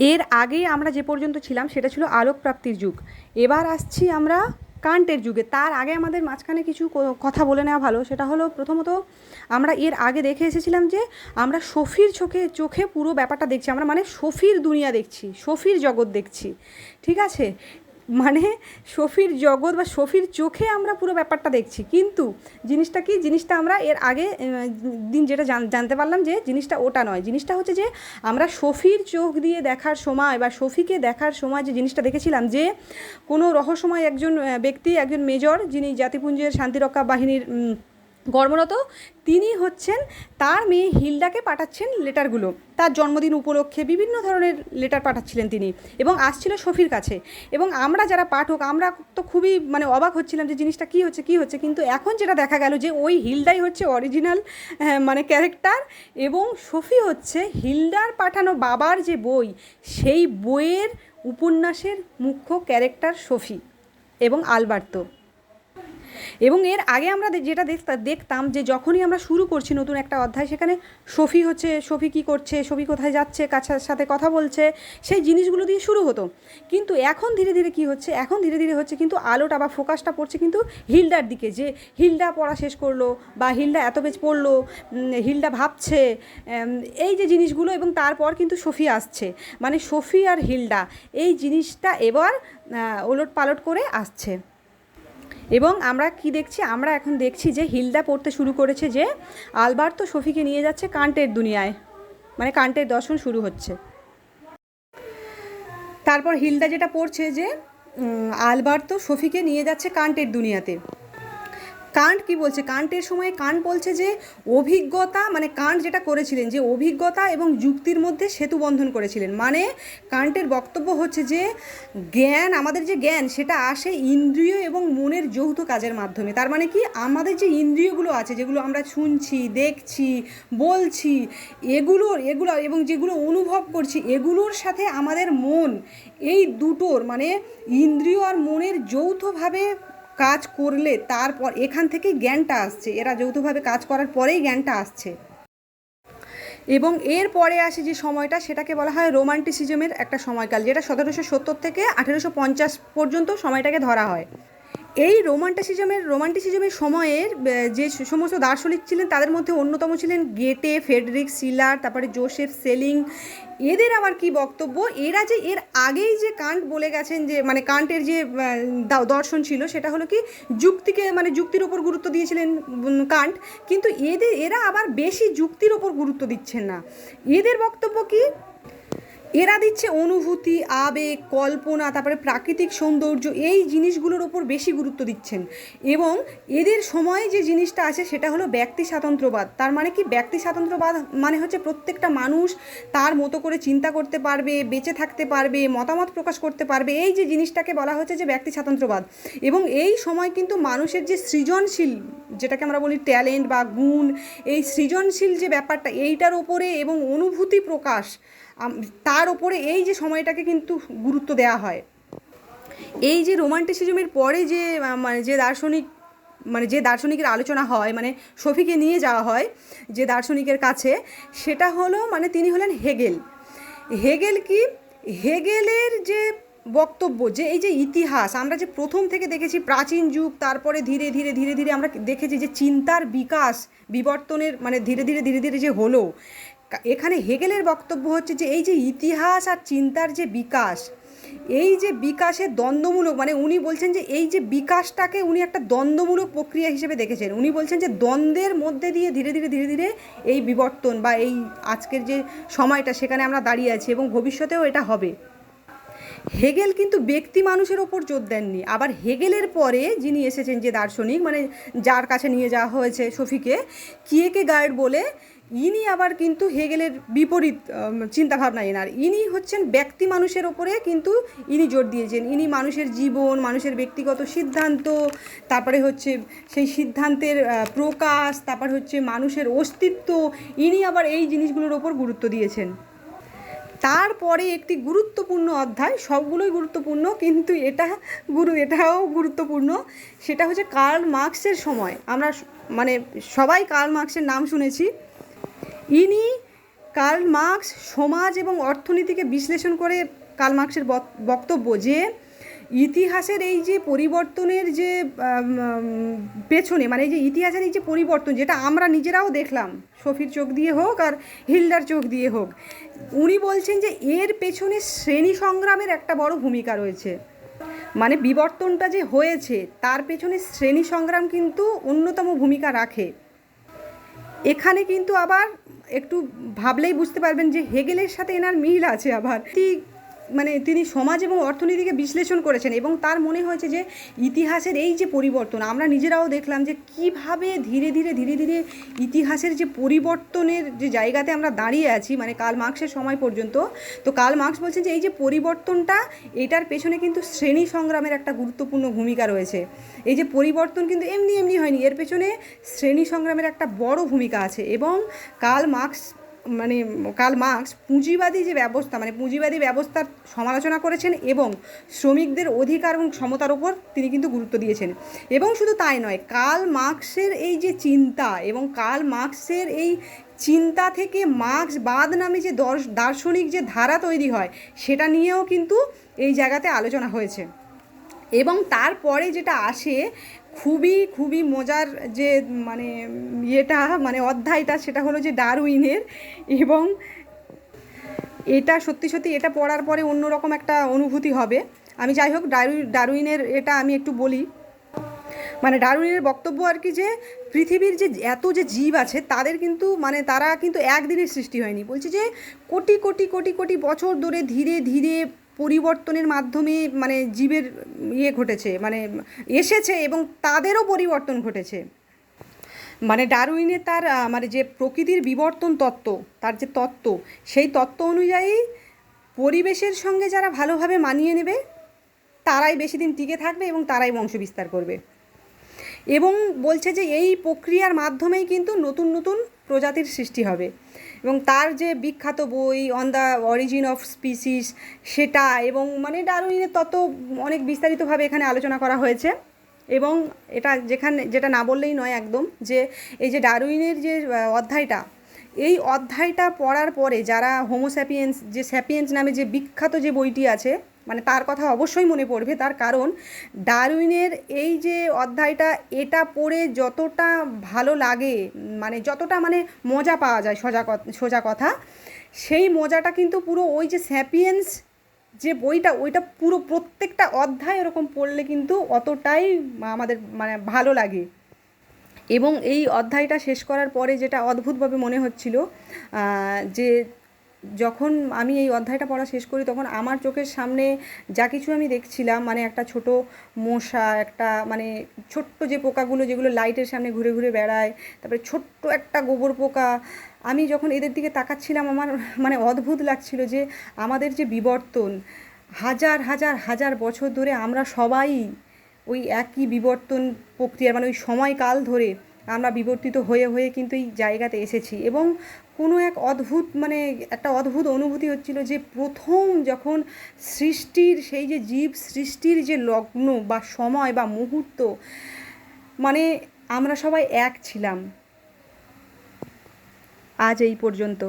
এর আগে আমরা যে পর্যন্ত ছিলাম সেটা ছিল আলোক প্রাপ্তির যুগ। এবার আসছি আমরা কান্টের যুগে। তার আগে আমাদের মাঝখানে কিছু কথা বলে নেওয়া ভালো। সেটা হলো, প্রথমত আমরা এর আগে দেখে এসেছিলাম যে আমরা শফির চোখে পুরো ব্যাপারটা দেখছি। আমরা মানে শফির দুনিয়া দেখছি, শফির জগৎ দেখছি, ঠিক আছে? মানে শফির জগৎ বা শফির চোখে আমরা পুরো ব্যাপারটা দেখছি। কিন্তু জিনিসটা কি, জিনিসটা আমরা এর আগে দিন যেটা জানতে পারলাম যে জিনিসটা ওটা নয়। জিনিসটা হচ্ছে যে আমরা শফির চোখ দিয়ে দেখার সময় বা শফিকে দেখার সময় যে জিনিসটা দেখেছিলাম, যে কোনো রহস্যময় একজন ব্যক্তি, একজন মেজর, যিনি জাতিপুঞ্জের শান্তিরক্ষা বাহিনীর কর্মরত, তিনি হচ্ছেন তার মেয়ে হিলডাকে পাঠাচ্ছেন লেটারগুলো। তার জন্মদিন উপলক্ষে বিভিন্ন ধরনের লেটার পাঠাচ্ছিলেন তিনি, এবং আসছিল শফির কাছে। এবং আমরা যারা পাঠক, আমরা তো খুবই মানে অবাক হচ্ছিলাম যে জিনিসটা কী হচ্ছে। কিন্তু এখন যেটা দেখা গেল যে ওই হিলডাই হচ্ছে অরিজিনাল মানে ক্যারেক্টার, এবং শফি হচ্ছে হিলডার পাঠানো বাবার যে বই, সেই বইয়ের উপন্যাসের মুখ্য ক্যারেক্টার শফি এবং আলবার্তো। এবং এর আগে আমরা যেটা দেখতাম যে যখনই আমরা শুরু করছি নতুন একটা অধ্যায়, সেখানে শফি কী করছে, শফি কোথায় যাচ্ছে, কাছের সাথে কথা বলছে, সেই জিনিসগুলো দিয়ে শুরু হতো। কিন্তু এখন ধীরে ধীরে কী হচ্ছে, এখন ধীরে ধীরে হচ্ছে কিন্তু আলোটা বা ফোকাসটা পড়ছে কিন্তু হিলডার দিকে, যে হিলডা পড়া শেষ করলো বা হিলডা এত পেজ পড়লো, হিলডা ভাবছে, এই যে জিনিসগুলো। এবং তারপর কিন্তু শফি আসছে, মানে শফি আর হিলডা এই জিনিসটা এবার ওলট পালট করে আসছে। এবং আমরা কি দেখছি, আমরা এখন দেখছি যে হিলডা পড়তে শুরু করেছে যে আলবার্তো শফিকে নিয়ে যাচ্ছে কান্টের দুনিয়ায়, মানে কান্টের দর্শন শুরু হচ্ছে। তারপর হিলডা যেটা পড়ছে যে আলবার্তো শফিকে নিয়ে যাচ্ছে কান্টের দুনিয়াতে। কান্ট কি বলছে, কান্টের সময় কান্ট বলছে যে অভিজ্ঞতা, মানে কান্ট যেটা করেছিলেন যে অভিজ্ঞতা এবং যুক্তির মধ্যে সেতু বন্ধন করেছিলেন। মানে কান্টের বক্তব্য হচ্ছে যে জ্ঞান, আমাদের যে জ্ঞান, সেটা আসে ইন্দ্রিয় এবং মনের যৌথ কাজের মাধ্যমে। তার মানে কি, আমাদের যে ইন্দ্রিয়গুলো আছে, যেগুলো আমরা শুনছি, দেখছি, বলছি, এগুলো এবং যেগুলো অনুভব করছি, এগুলোর সাথে আমাদের মন, এই দুটোর মানে ইন্দ্রিয় আর মনের যৌথভাবে কাজ করলে তারপর এখান থেকেই জ্ঞানটা আসছে। এরা যৌথভাবে কাজ করার পরেই জ্ঞানটা আসছে। এবং এর পরে আসে যে সময়টা, সেটাকে বলা হয় রোমান্টিসিজমের একটা সময়কাল, যেটা 1770 থেকে 1850 পর্যন্ত সময়টাকে ধরা হয়। এই রোমান্টিসিজমের সময়ের যে সমস্ত দার্শনিক ছিলেন, তাদের মধ্যে অন্যতম ছিলেন গেটে, ফ্রেডরিক শিলার, তারপরে জোসেফ সেলিং। এদের আবার কি বক্তব্য, এরা যে এর আগেই যে কান্ট বলে গেছেন, যে মানে কান্টের যে দর্শন ছিল সেটা হলো কি যুক্তিকে, মানে যুক্তির ওপর গুরুত্ব দিয়েছিলেন কান্ট। কিন্তু এরা আবার বেশি যুক্তির ওপর গুরুত্ব দিচ্ছেন না। এদের বক্তব্য কি, এরা দিচ্ছে অনুভূতি, আবেগ, কল্পনা, তারপরে প্রাকৃতিক সৌন্দর্য, এই জিনিসগুলোর ওপর বেশি গুরুত্ব দিচ্ছেন। এবং এদের সময়ে যে জিনিসটা আছে সেটা হলো ব্যক্তি স্বাতন্ত্র্যবাদ। তার মানে কি, ব্যক্তি স্বাতন্ত্র্যবাদ মানে হচ্ছে প্রত্যেকটা মানুষ তার মতো করে চিন্তা করতে পারবে, বেঁচে থাকতে পারবে, মতামত প্রকাশ করতে পারবে, এই যে জিনিসটাকে বলা হচ্ছে যে ব্যক্তি স্বাতন্ত্র্যবাদ। এবং এই সময় কিন্তু মানুষের যে সৃজনশীল, যেটাকে আমরা বলি ট্যালেন্ট বা গুণ, এই সৃজনশীল যে ব্যাপারটা, এইটার ওপরে এবং অনুভূতি প্রকাশ, তার ওপরে এই যে সময়টাকে কিন্তু গুরুত্ব দেওয়া হয়। এই যে রোমান্টিসিজমের পরে যে মানে যে দার্শনিকের আলোচনা হয়, মানে শফিকে নিয়ে যাওয়া হয় যে দার্শনিকের কাছে, সেটা হলো মানে তিনি হলেন হেগেল। হেগেলের যে বক্তব্য, যে এই যে ইতিহাস আমরা যে প্রথম থেকে দেখেছি, প্রাচীন যুগ, তারপরে ধীরে ধীরে ধীরে ধীরে আমরা দেখেছি যে চিন্তার বিকাশ, বিবর্তনের মানে ধীরে ধীরে ধীরে ধীরে যে হলো, এখানে হেগেলের বক্তব্য হচ্ছে যে এই যে ইতিহাস আর চিন্তার যে বিকাশ, এই যে বিকাশের দ্বন্দ্বমূলক, মানে উনি বলছেন যে এই যে বিকাশটাকে উনি একটা দ্বন্দ্বমূলক প্রক্রিয়া হিসেবে দেখেছেন। উনি বলছেন যে দ্বন্দ্বের মধ্যে দিয়ে ধীরে ধীরে ধীরে ধীরে এই বিবর্তন বা এই আজকের যে সময়টা, সেখানে আমরা দাঁড়িয়ে আছি এবং ভবিষ্যতেও এটা হবে। হেগেল কিন্তু ব্যক্তি মানুষের ওপর জোর দেননি। আবার হেগেলের পরে যিনি এসেছেন যে দার্শনিক, মানে যার কাছে নিয়ে যাওয়া হয়েছে শফিকে, কিয়েকেগার্ড বলে, ইনি আবার কিন্তু হেগেলের বিপরীত চিন্তাভাবনা এনার। ইনি হচ্ছেন ব্যক্তি মানুষের ওপরে কিন্তু ইনি জোর দিয়েছেন। ইনি মানুষের জীবন, মানুষের ব্যক্তিগত সিদ্ধান্ত, তারপরে হচ্ছে সেই সিদ্ধান্তের প্রকাশ, তারপর হচ্ছে মানুষের অস্তিত্ব, ইনি আবার এই জিনিসগুলোর ওপর গুরুত্ব দিয়েছেন। তারপরে একটি গুরুত্বপূর্ণ অধ্যায়, সবগুলোই গুরুত্বপূর্ণ কিন্তু এটাও গুরুত্বপূর্ণ, সেটা হচ্ছে কার্ল মার্কসের সময়। আমরা মানে সবাই কার্ল মার্কসের নাম শুনেছি। ইনি কার্ল মার্কস সমাজ এবং অর্থনীতিকে বিশ্লেষণ করে কার্ল মার্কসের বক্তব্য যে ইতিহাসের এই যে পরিবর্তনের যে পেছনে, মানে এই যে ইতিহাসের এই যে পরিবর্তন, যেটা আমরা নিজেরাও দেখলাম সফির চোখ দিয়ে হোক আর হিলডার চোখ দিয়ে হোক, উনি বলছেন যে এর পেছনে শ্রেণী সংগ্রামের একটা বড় ভূমিকা রয়েছে। মানে বিবর্তনটা যে হয়েছে তার পেছনে শ্রেণী সংগ্রাম কিন্তু অন্যতম ভূমিকা রাখে। এখানে কিন্তু আবার একটু ভাবলেই বুঝতে পারবেন যে হেগেলের সাথে এনার মিল আছে। আবার মানে তিনি সমাজ এবং অর্থনীতিকে বিশ্লেষণ করেছেন এবং তার মনে হয়েছে যে ইতিহাসের এই যে পরিবর্তন, আমরা নিজেরাও দেখলাম যে কিভাবে ধীরে ধীরে ধীরে ধীরে ইতিহাসের যে পরিবর্তনের যে জায়গাতে আমরা দাঁড়িয়ে আছি, মানে কার্ল মার্কসের সময় পর্যন্ত। তো কার্ল মার্কস বলছেন যে এই যে পরিবর্তনটা, এটার পেছনে কিন্তু শ্রেণী সংগ্রামের একটা গুরুত্বপূর্ণ ভূমিকা রয়েছে। এই যে পরিবর্তন কিন্তু এমনি এমনি হয়নি, এর পেছনে শ্রেণী সংগ্রামের একটা বড় ভূমিকা আছে। এবং কার্ল মার্কস পুঁজিবাদী যে ব্যবস্থা, মানে পুঁজিবাদী ব্যবস্থার সমালোচনা করেছেন এবং শ্রমিকদের অধিকার এবং সমতার উপর তিনি কিন্তু গুরুত্ব দিয়েছেন। এবং শুধু তাই নয়, কার্ল মার্কসের এই যে চিন্তা এবং কার্ল মার্কসের এই চিন্তা থেকে মার্ক্সবাদ নামে যে দার্শনিক যে ধারা তৈরি হয়, সেটা নিয়েও কিন্তু এই জায়গাতে আলোচনা হয়েছে। এবং তারপরে যেটা আসে খুবই খুবই মজার যে মানে অধ্যায়টা, সেটা হলো যে ডারউইনের। এবং এটা সত্যি সত্যি এটা পড়ার পরে অন্যরকম একটা অনুভূতি হবে। আমি যাই হোক, ডারউইনের এটা আমি একটু বলি। মানে ডারউইনের বক্তব্য আর কি, যে পৃথিবীর যে এত যে জীব আছে তাদের কিন্তু তারা কিন্তু একদিনের সৃষ্টি হয়নি। বলছে যে কোটি কোটি কোটি কোটি বছর ধরে ধীরে ধীরে পরিবর্তনের মাধ্যমে জীবের ঘটেছে, এসেছে এবং তাদেরও পরিবর্তন ঘটেছে। ডারউইনের তার যে প্রকৃতির বিবর্তন তত্ত্ব, তার যে তত্ত্ব, সেই তত্ত্ব অনুযায়ী পরিবেশের সঙ্গে যারা ভালোভাবে মানিয়ে নেবে তারাই বেশি দিন টিকে থাকবে এবং তারাই বংশ বিস্তার করবে। এবং বলছে যে এই প্রক্রিয়ার মাধ্যমেই কিন্তু নতুন নতুন প্রজাতির সৃষ্টি হবে। এবং তার যে বিখ্যাত বই on the origin of species, সেটা এবং ডারউইনের তত্ত্ব অনেক বিস্তারিতভাবে এখানে আলোচনা করা হয়েছে। এবং যেটা না বললেই নয় একদম, যে এই যে ডারউইনের যে অধ্যায়টা, এই অধ্যায়টা পড়ার পরে যারা হোমোস্যাপিয়েন্স, যে স্যাপিয়েন্স নামে যে বিখ্যাত যে বইটি আছে, তার কথা অবশ্যই মনে পড়বে। তার কারণ ডারউইনের এই যে অধ্যায়টা, এটা পড়ে যতটা ভালো লাগে, যতটা মজা পাওয়া যায়, সোজা কথা, সেই মজাটা কিন্তু পুরো ওই যে স্যাপিয়েন্স যে বইটা, ওইটা পুরো প্রত্যেকটা অধ্যায় এরকম পড়লে কিন্তু অতটাই আমাদের ভালো লাগে। এবং এই অধ্যায়টা শেষ করার পরে যেটা অদ্ভুতভাবে মনে হচ্ছিল, যে যখন আমি এই অধ্যায়টা পড়া শেষ করি তখন আমার চোখের সামনে যা কিছু আমি দেখছিলাম, একটা ছোট মশা, একটা ছোট্ট যে পোকাগুলো যেগুলো লাইটের সামনে ঘুরে ঘুরে বেড়ায়, তারপরে ছোট্ট একটা গোবর পোকা, আমি যখন এদের দিকে তাকাচ্ছিলাম আমার অদ্ভুত লাগছিল যে আমাদের যে বিবর্তন, হাজার হাজার হাজার বছর ধরে আমরা সবাই ওই একই বিবর্তন প্রক্রিয়ার ওই সময়কাল ধরে আমরা বিবর্তিত হয়ে হয়ে কিন্তু এই জায়গাতে এসেছি। এবং কোনো এক অদ্ভুত একটা অদ্ভুত অনুভূতি হচ্ছিল যে প্রথম যখন সৃষ্টির সেই যে জীব সৃষ্টির যে লগ্ন বা সময় বা মুহূর্ত, আমরা সবাই এক ছিলাম। আজ এই পর্যন্ত।